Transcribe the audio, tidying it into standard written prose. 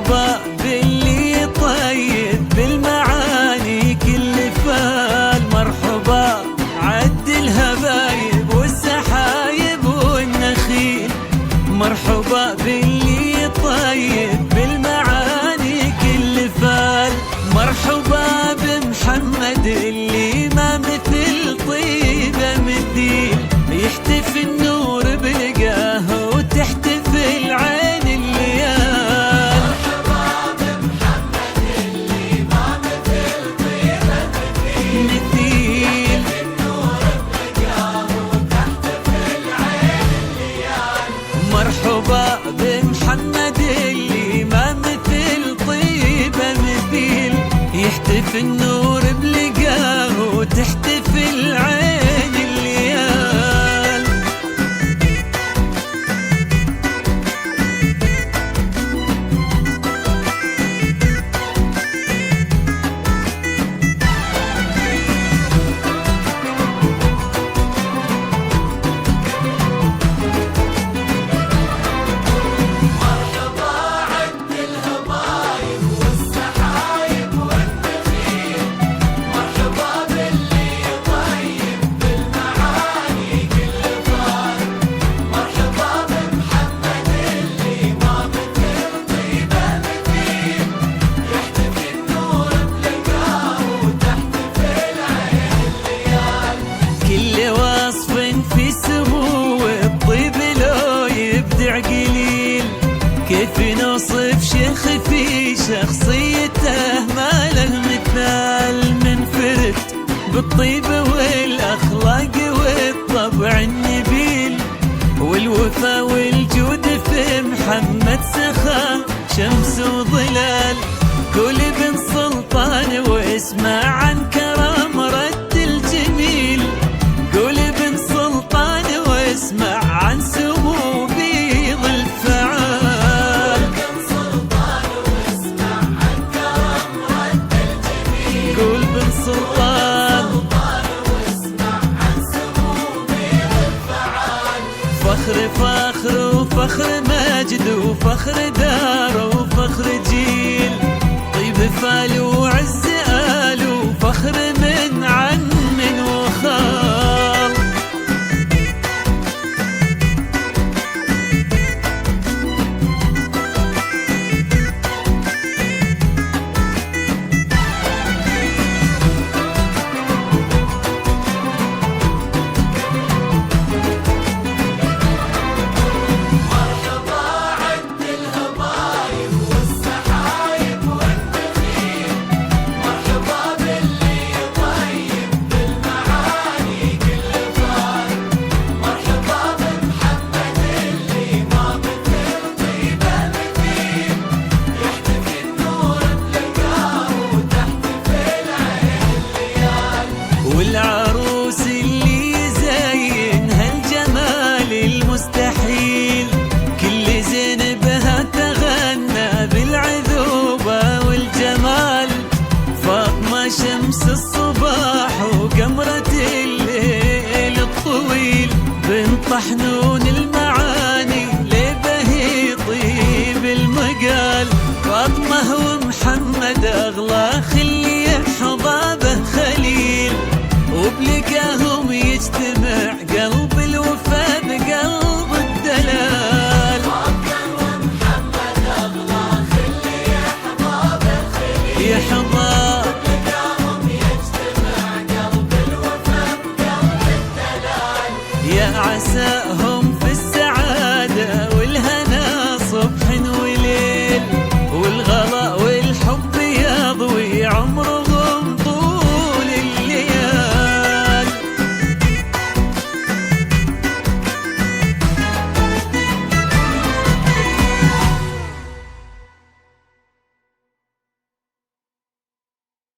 مرحبا باللي طيب بالمعاني كل فال، مرحبا عد الهبايب والسحايب والنخيل، مرحبا باللي طيب بالمعاني كل فال، مرحبا بمحمد اللي ما مثل طيبه مثيل، يحتفي النور بلقاه وتحتفل عين الليال. مرحبا بمحمد اللي ما مثل طيبه مثيل، النور بلقاه وتحتفل عين الليال. مرحبا بمحمد اللي ما مثل طيبه مثيل، يحتفي النور بلقاه وتحتفل عين الليال. مرحبا عد الهبايب والسحايب والنخيل، مرحبا باللي طيب بالمعاني كل فال، مرحبا بمحمد اللي ما مثل طيبه مثيل، يحتفي النور بلقاه وتحتفل عين الليال. كل وصف في سمو الطيب لو يبدع قليل، كيف نوصف شيخ في شخصيته ما له مثال، منفرد بالطيب والاخلاق والطبع النبيل، والوفا والجود في محمد سخا شمس وظلال، قول بن سلطان واسمع عن كرم رد الجميل، قول بن سلطان واسمع عن سمو بيض الفعال، بن سلطان واسمع عن كرم رد الجميل، قول بن سلطان واسمع عن سمو بيض الفعال. فخر فخر وفخر مجد وفخر دار وفخر جيل، طيب فال وعز آل وفخر من عم وخال. مرحبا عد الهبايب والسحايب والنخيل، مرحبا باللي طيب بالمعاني كل فال، مرحبا بمحمد اللي ما مثل طيبه مثيل، يحتفي النور بلقاه وتحتفل عين الليال. والعروس اللي زينها الجمال المستحيل، كل زين بها تغنى بالعذوبة والجمال، فاطمة شمس الصباح وقمرة الليل الطويل، بنت طحنون المعاني لبهي طيب المقال، فاطمة